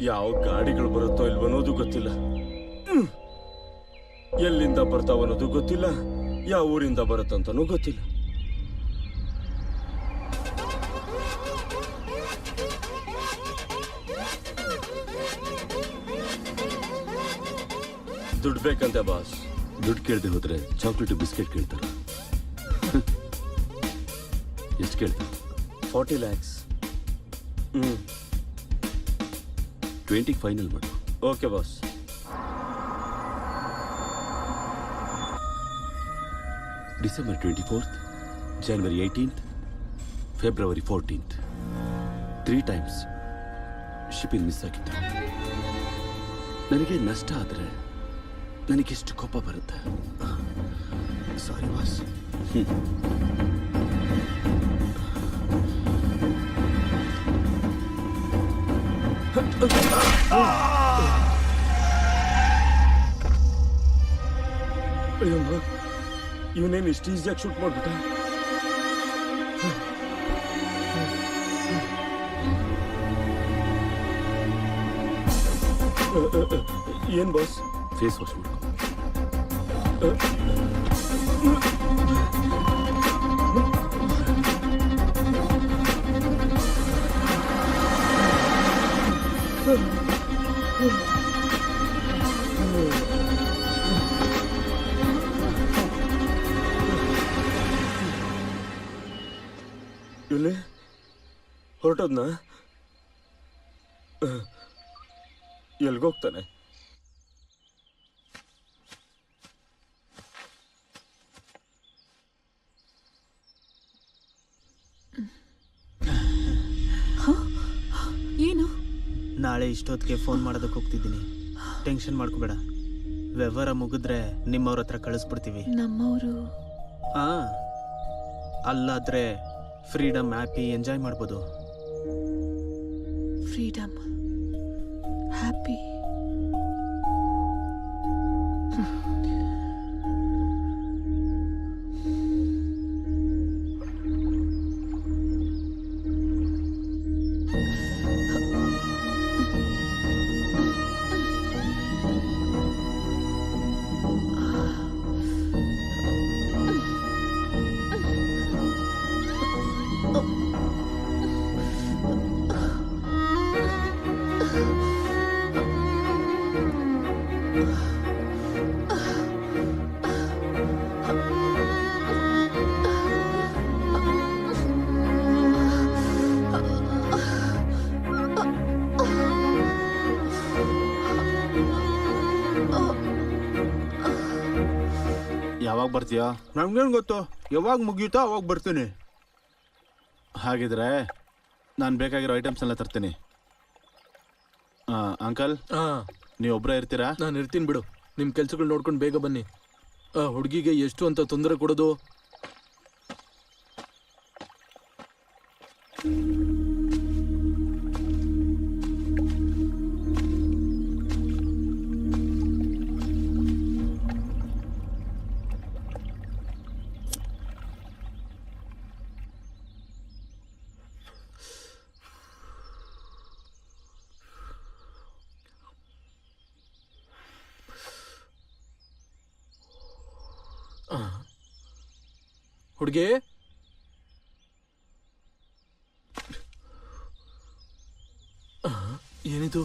ಯಾವ ಗಾಡಿಗಳು ಬರುತ್ತೋ ಇಲ್ವೋ ಅನ್ನೋದು ಗೊತ್ತಿಲ್ಲ. ಎಲ್ಲಿಂದ ಬರ್ತಾವ ಅನ್ನೋದು ಗೊತ್ತಿಲ್ಲ, ಯಾವ ಊರಿಂದ ಬರುತ್ತಂತನೂ ಗೊತ್ತಿಲ್ಲ. ದುಡ್ಡು ಬೇಕಂತೆ ಬಾಸ್. ದುಡ್ಡು ಕೇಳದೆ ಹೋದ್ರೆ ಚಾಕ್ಲೇಟ್ ಬಿಸ್ಕೆಟ್ ಕೇಳ್ತಾರೆ. ಎಷ್ಟು ಕೇಳ್ತಾರೆ? 40 lakhs. 20 ಫೈನಲ್ ಮಾಡು. Okay boss. December 24th, January 18th, February 14th. 3 times shipping miss ಆಗಿತ್ತು. ನನಗೆ ನಷ್ಟ ಆದರೆ ನನಗೆಷ್ಟು ಕೋಪ ಬರುತ್ತೆ. Sorry boss. ಅಯ್ಯಮ್ಮ, ಇವನೇನು ಇಷ್ಟು ಈಸಿಯಾಗಿ ಶೂಟ್ ಮಾಡ್ಬಿಟ್ಟ? ಏನ್ ಬಾಸ್? ಫೇಸ್ ವಾಶ್ ಮಾಡ್ಕೊ. ಇಲ್ಲಿ ಹೊರಟೋದ್ನ? ಎಲ್ಗೋಗ್ತಾನೆ? ಏನು? ನಾಳೆ ಇಷ್ಟೊತ್ತಿಗೆ ಫೋನ್ ಮಾಡೋದಕ್ಕೆ ಹೋಗ್ತಿದ್ದೀನಿ. ಟೆನ್ಷನ್ ಮಾಡ್ಕೋಬೇಡ. ವ್ಯವಹಾರ ಮುಗಿದ್ರೆ ನಿಮ್ಮವ್ರ ಹತ್ರ ಕಳಿಸ್ಬಿಡ್ತೀವಿ. ನಮ್ಮವರು ಅಲ್ಲಾದ್ರೆ ಫ್ರೀಡಮ್ ಹ್ಯಾಪಿ ಎಂಜಾಯ್ ಮಾಡ್ಬೋದು. Freedom happy. ಯಾವಾಗ ಬರ್ತೀಯಾ? ನಮ್ಗೇನು ಗೊತ್ತು, ಯಾವಾಗ ಮುಗಿಯುತ್ತೋ ಅವಾಗ ಬರ್ತೀನಿ. ಹಾಗಿದ್ರೆ ನಾನು ಬೇಕಾಗಿರೋ ಐಟಮ್ಸ್ ಎಲ್ಲ ತರ್ತೀನಿ. ಅಂಕಲ್, ನೀವು ಒಬ್ಬರೇ ಇರ್ತೀರಾ? ನಾನು ಇರ್ತೀನಿ ಬಿಡು. ನಿಮ್ಮ ಕೆಲ್ಸಗಳು ನೋಡ್ಕೊಂಡು ಬೇಗ ಬನ್ನಿ. ಹುಡುಗಿಗೆ ಎಷ್ಟು ಅಂತ ತೊಂದರೆ ಕೊಡೋದು? ಹುಡುಗಿ, ಏನಿದು?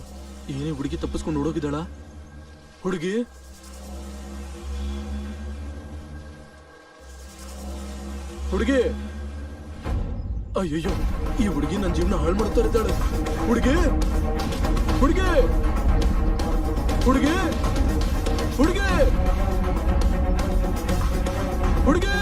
ಏನೇ ಹುಡುಗಿ ತಪ್ಪಿಸ್ಕೊಂಡು ಓಡೋಗಿದ್ದಾಳ? ಹುಡುಗಿ, ಹುಡುಗಿ, ಅಯ್ಯಯ್ಯೋ, ಈ ಹುಡುಗಿ ನನ್ನ ಜೀವನ ಹಾಳು ಮಾಡ್ತಾ ಇದ್ದಾಳೆ. ಹುಡುಗಿ, ಹುಡುಗಿ, ಹುಡುಗಿ, ಹುಡುಗಿ, ಹುಡುಗಿ.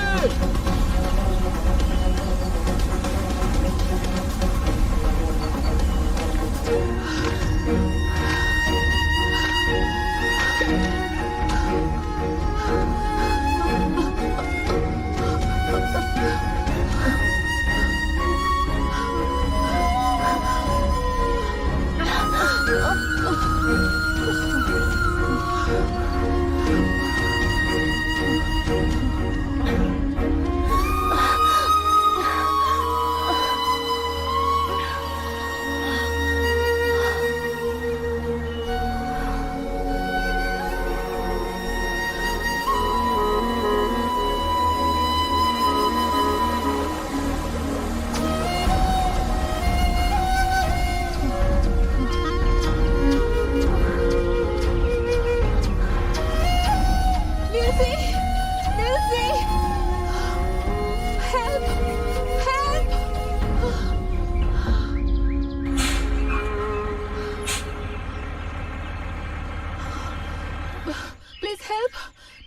Please help.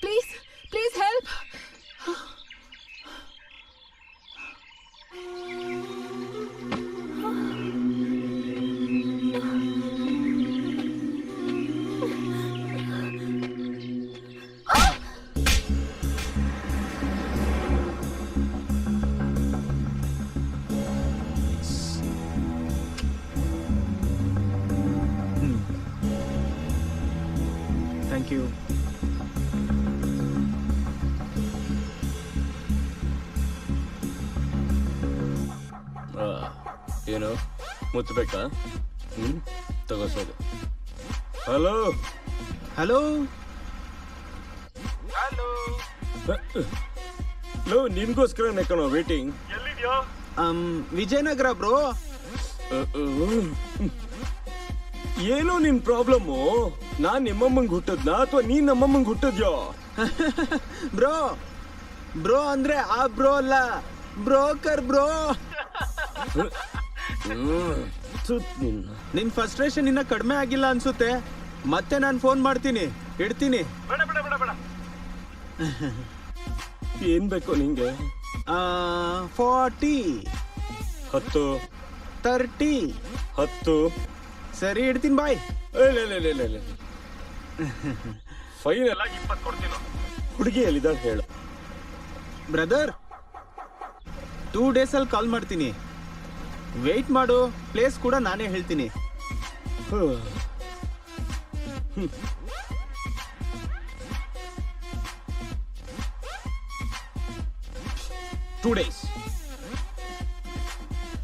Please help. Thank you. ಏನು ಮುತ್ತಬೇಕಾ? ತಗೋಸೋದು. Hello hello. ಲೋ, ನಿನ್ಗೋಸ್ಕರ ಕಣೋ ವೇಟಿಂಗ್. ವಿಜಯನಗರ ಬ್ರೋ. ಏನೋ ನಿನ್ ಪ್ರಾಬ್ಲಮ್ಮು? ನಾನ್ ನಿಮ್ಮಮ್ಮಂಗ್ ಹುಟ್ಟದ್ನಾ ಅಥವಾ ನೀನ್ ನಮ್ಮಮ್ಮಂಗ್ ಹುಟ್ಟದ್ಯೋ? ಬ್ರೋ ಬ್ರೋ ಅಂದ್ರೆ ಆ ಬ್ರೋ ಅಲ್ಲ, ಬ್ರೋಕರ್ ಬ್ರೋ. ನಿನ್ ಫ್ರಸ್ಟ್ರೇಷನ್ ಇನ್ನ ಕಡಿಮೆ ಆಗಿಲ್ಲ ಅನ್ಸುತ್ತೆ. ಮತ್ತೆ ನಾನು ಫೋನ್ ಮಾಡ್ತೀನಿ, ಇಡ್ತೀನಿ. ಏನ್ ಬೇಕು ನಿಂಗೆ? 40 10 30. 10 ಸರಿ, ಇಡ್ತೀನಿ, ಬಾಯ್. ಫೈನಲ್ ಆಗಿ 20 ಕೊಡ್ತೀನಿ. ಹುಡುಗಿ ಎಲ್ಲಿದ್ದಾಳೆ ಹೇಳು. ಬ್ರದರ್, 2 days ಅಲ್ಲಿ ಕಾಲ್ ಮಾಡ್ತೀನಿ, ವೆಯ್ಟ್ ಮಾಡು. ಪ್ಲೇಸ್ ಕೂಡ ನಾನೇ ಹೇಳ್ತೀನಿ.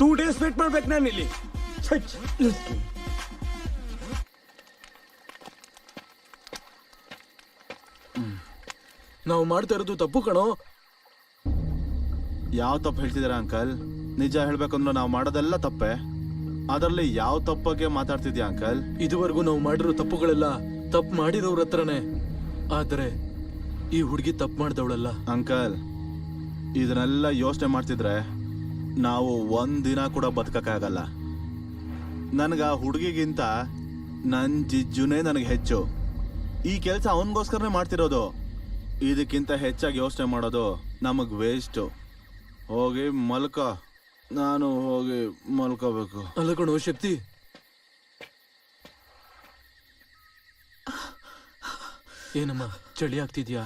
ಟೂ ಡೇಸ್ ವೇಟ್ ಮಾಡ್ಬೇಕು ನಾನು ಇಲ್ಲಿ. ನಾವು ಮಾಡ್ತಾ ಇರೋದು ತಪ್ಪು ಕಣೋ. ಯಾವ ತಪ್ಪು ಹೇಳ್ತಿದ್ದೀರಾ ಅಂಕಲ್? ನಿಜ ಹೇಳ್ಬೇಕಂದ್ರೆ ನಾವು ಮಾಡೋದೆಲ್ಲ ತಪ್ಪೆ. ಅದರಲ್ಲಿ ಯಾವ ತಪ್ಪಗೆ ಮಾತಾಡ್ತಿದ್ಯಾ ಅಂಕಲ್? ಇದುವರೆಗೂ ನಾವು ಮಾಡಿರೋ ತಪ್ಪುಗಳೆಲ್ಲ ತಪ್ಪು ಮಾಡಿರೋರ ಹತ್ರನೇ. ಆದ್ರೆ ಈ ಹುಡುಗಿ ತಪ್ಪು ಮಾಡ್ದವಳಲ್ಲ. ಅಂಕಲ್, ಇದನ್ನೆಲ್ಲ ಯೋಚನೆ ಮಾಡ್ತಿದ್ರೆ ನಾವು ಒಂದಿನ ಕೂಡ ಬದುಕಕ್ಕಾಗಲ್ಲ. ನನಗೆ ಆ ಹುಡುಗಿಗಿಂತ ನನ್ನ ಜಿಜ್ಜುನೇ ನನಗೆ ಹೆಚ್ಚು. ಈ ಕೆಲಸ ಅವನಿಗೋಸ್ಕರನೇ ಮಾಡ್ತಿರೋದು. ಇದಕ್ಕಿಂತ ಹೆಚ್ಚಾಗಿ ಯೋಚನೆ ಮಾಡೋದು ನಮಗೆ ವೇಸ್ಟು. ಹೋಗಿ ಮಲ್ಕ. ನಾನು ಹೋಗಿ ಮಲ್ಕೋಬೇಕು. ಅಲ್ಲ ಕಣೋ ಶಕ್ತಿ, ಏನಮ್ಮ ಚಳಿ ಆಗ್ತಿದ್ಯಾ?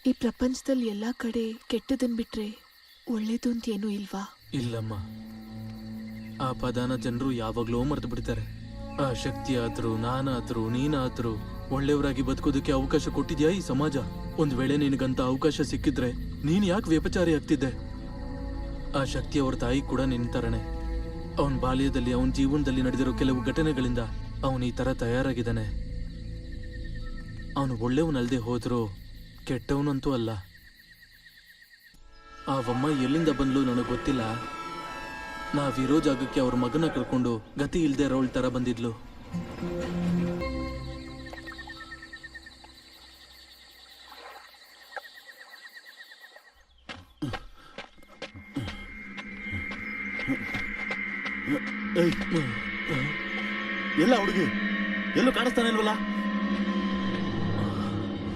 ಈ ಪ್ರಪಂಚದಲ್ಲಿ ಎಲ್ಲಾ ಕಡೆ ಕೆಟ್ಟದನ್ ಬಿಟ್ರೆ ಒಳ್ಳೇದು ಅಂತ ಏನೂ ಇಲ್ವಾ? ಇಲ್ಲಮ್ಮ, ಆ ಪದಾನ ಜನರು ಯಾವಾಗ್ಲೂ ಮರೆತು ಬಿಡ್ತಾರೆ. ಆ ಶಕ್ತಿ ಆದ್ರೂ, ನಾನಾದ್ರೂ, ನೀನಾದ್ರೂ ಒಳ್ಳೆಯವರಾಗಿ ಬದುಕೋದಕ್ಕೆ ಅವಕಾಶ ಕೊಟ್ಟಿದ್ಯಾ ಈ ಸಮಾಜ? ಒಂದ್ ವೇಳೆ ನಿನಗಂತ ಅವಕಾಶ ಸಿಕ್ಕಿದ್ರೆ ನೀನ್ ಯಾಕೆ ವ್ಯಪಚಾರಿ ಆಗ್ತಿದ್ದೆ? ಆ ಶಕ್ತಿ ಅವ್ರ ತಾಯಿ ಕೂಡ ನಿನ್ ತರನೇ. ಅವನ್ ಬಾಲ್ಯದಲ್ಲಿ, ಅವನ ಜೀವನದಲ್ಲಿ ನಡೆದಿರೋ ಕೆಲವು ಘಟನೆಗಳಿಂದ ಅವನು ಈ ತರ ತಯಾರಾಗಿದ್ದಾನೆ. ಅವನು ಒಳ್ಳೆಯವನಲ್ದೆ ಹೋದ್ರು ಕೆಟ್ಟವನಂತೂ ಅಲ್ಲ. ಆವಮ್ಮ ಎಲ್ಲಿಂದ ಬಂದ್ಲು ನನಗೆ ಗೊತ್ತಿಲ್ಲ. ನಾವಿರೋ ಜಾಗಕ್ಕೆ ಅವ್ರ ಮಗನ ಕಳ್ಕೊಂಡು ಗತಿ ಇಲ್ದೇ ಇರೋಳ್ ತರ ಬಂದಿದ್ಲು. ಎಲ್ಲ ಹುಡುಗಿ ಎಲ್ಲೂ ಕಾಣಿಸ್ತಾನೆ ಇಲ್ವಲ್ಲ?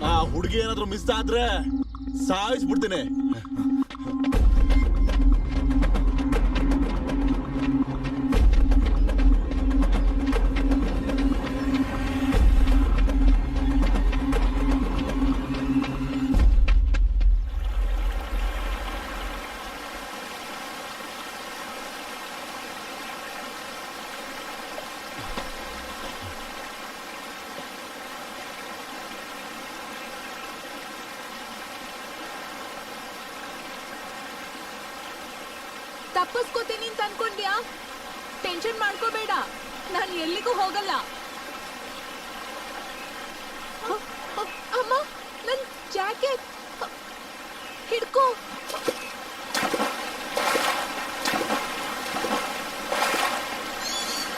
ಆ ಹುಡುಗಿ ಏನಾದ್ರೂ ಮಿಸ್ ಆದ್ರೆ ಸಾಯಿಸ್ಬಿಡ್ತೀನಿ. ತಪ್ಪಿಸ್ಕೋತೀನಿ ಅಂತ ಅನ್ಕೊಂಡ್ಯಾ? ಟೆನ್ಷನ್ ಮಾಡ್ಕೋಬೇಡ, ನಾನು ಎಲ್ಲಿಗೂ ಹೋಗಲ್ಲ. ಅಮ್ಮ, ನನ್ ಜಾಕೆಟ್ ಹಿಡ್ಕೋ.